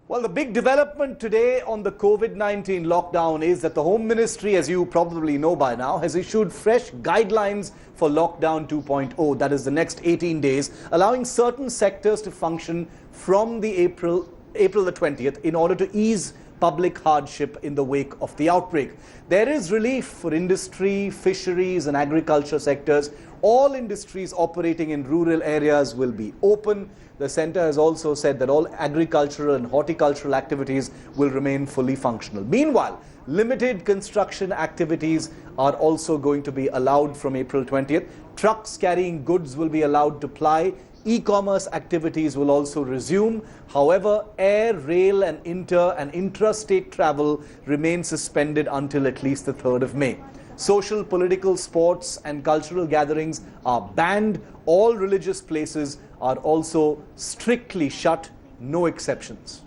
Well, the big development today on the COVID-19 lockdown is that the Home Ministry, as you probably know by now, has issued fresh guidelines for lockdown 2.0. That is the next 18 days, allowing certain sectors to function from the April the 20th in order to ease public hardship in the wake of the outbreak. There is relief for industry, fisheries and agriculture sectors. All industries operating in rural areas will be open. The centre has also said that all agricultural and horticultural activities will remain fully functional. Meanwhile, limited construction activities are also going to be allowed from April 20th. Trucks carrying goods will be allowed to ply. E-commerce activities will also resume. However, air, rail and intrastate travel remain suspended until at least the 3rd of May. Social, political, sports and cultural gatherings are banned. All religious places are also strictly shut, no exceptions.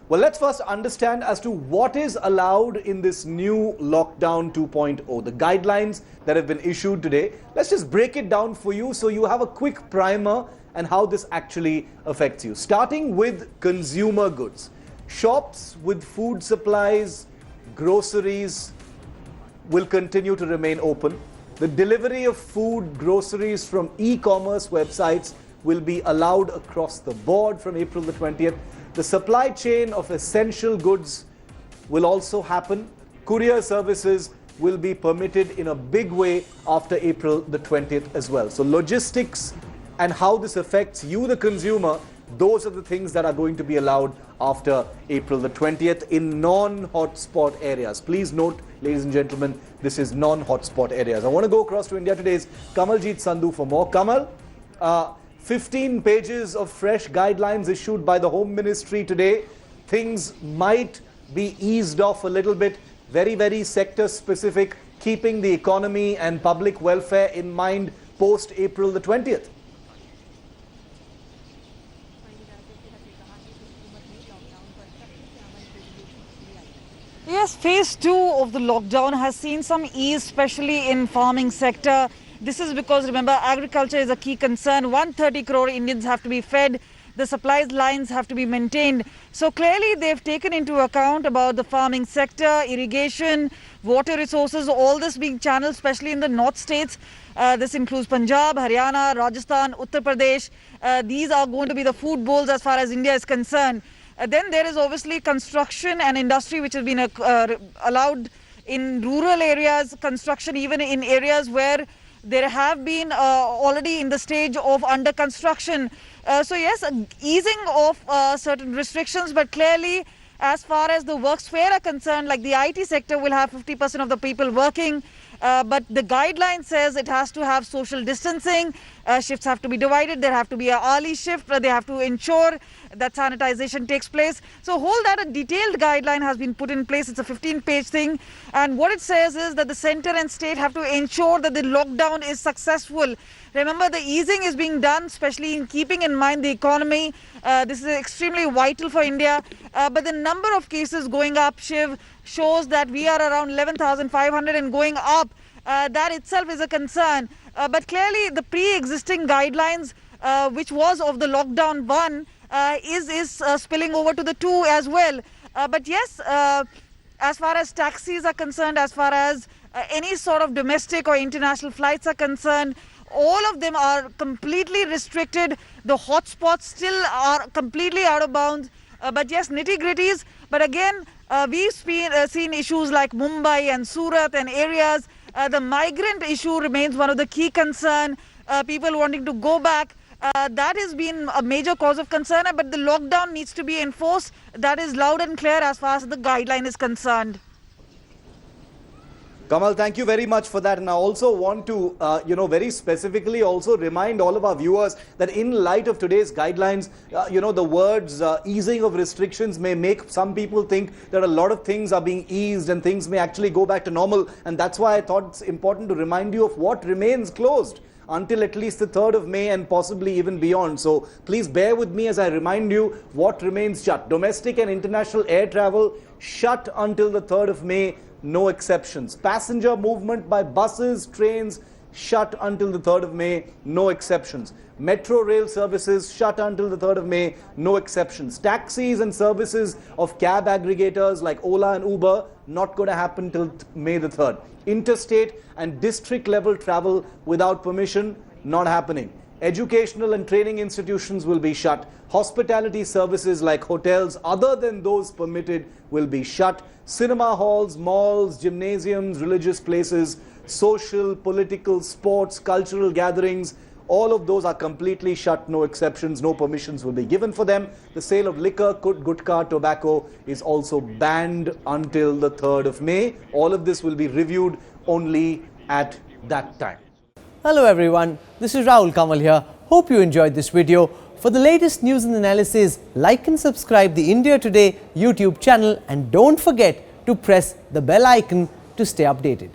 Well, let's first understand as to what is allowed in this new lockdown 2.0, the guidelines that have been issued today. Let's just break it down for you so you have a quick primer and how this actually affects you. Starting with consumer goods. Shops with food supplies, groceries will continue to remain open. The delivery of food, groceries from e-commerce websites will be allowed across the board from April the 20th. The supply chain of essential goods will also happen. Courier services will be permitted in a big way after April the 20th as well. So logistics and how this affects you, the consumer, those are the things that are going to be allowed after April the 20th in non-hotspot areas. Please note, ladies and gentlemen, this is non-hotspot areas. I want to go across to India Today's Kamaljeet Sandhu for more. Kamal, 15 pages of fresh guidelines issued by the Home Ministry today. Things might be eased off a little bit, very, very sector specific, keeping the economy and public welfare in mind post April the 20th. Yes, phase 2 of the lockdown has seen some ease, especially in farming sector. This is because, remember, agriculture is a key concern. 130 crore Indians have to be fed. The supplies lines have to be maintained. So clearly they've taken into account about the farming sector, irrigation, water resources, all this being channeled, especially in the north states. This includes Punjab, Haryana, Rajasthan, Uttar Pradesh. These are going to be the food bowls as far as India is concerned. Then there is obviously construction and industry which has been allowed in rural areas, construction even in areas where there have been already in the stage of under construction. So yes, easing of certain restrictions, but clearly as far as the work sphere are concerned, like the IT sector will have 50% of the people working. But the guideline says it has to have social distancing, shifts have to be divided, there have to be an early shift, they have to ensure that sanitization takes place. So a detailed guideline has been put in place. It's a 15-page thing. And what it says is that the centre and state have to ensure that the lockdown is successful. Remember, the easing is being done, especially in keeping in mind the economy. This is extremely vital for India. But the number of cases going up, Shiv, shows that we are around 11,500 and going up. That itself is a concern. But clearly the pre-existing guidelines, which was of the lockdown 1, is spilling over to the 2 as well. But yes, as far as taxis are concerned, as far as any sort of domestic or international flights are concerned, all of them are completely restricted. The hotspots still are completely out of bounds. But yes, nitty-gritties. But again, we've seen issues like Mumbai and Surat and areas. The migrant issue remains one of the key concern. People wanting to go back. That has been a major cause of concern. But the lockdown needs to be enforced. That is loud and clear as far as the guideline is concerned. Kamal, thank you very much for that. And I also want to, very specifically also remind all of our viewers that in light of today's guidelines, the words easing of restrictions may make some people think that a lot of things are being eased and things may actually go back to normal. And that's why I thought it's important to remind you of what remains closed until at least the 3rd of May and possibly even beyond. So please bear with me as I remind you what remains shut. Domestic and international air travel shut until the 3rd of May. No exceptions. Passenger movement by buses, trains, shut until the 3rd of May, no exceptions. Metro rail services shut until the 3rd of May, no exceptions. Taxis and services of cab aggregators like Ola and Uber, not going to happen till May the 3rd. Interstate and district level travel without permission, not happening. Educational and training institutions will be shut. Hospitality services like hotels other than those permitted will be shut. Cinema halls, malls, gymnasiums, religious places, social, political, sports, cultural gatherings, all of those are completely shut, no exceptions, no permissions will be given for them. The sale of liquor, gutka, tobacco is also banned until the 3rd of May. All of this will be reviewed only at that time. Hello everyone, this is Rahul Kamal here. Hope you enjoyed this video. For the latest news and analysis, like and subscribe the India Today YouTube channel and don't forget to press the bell icon to stay updated.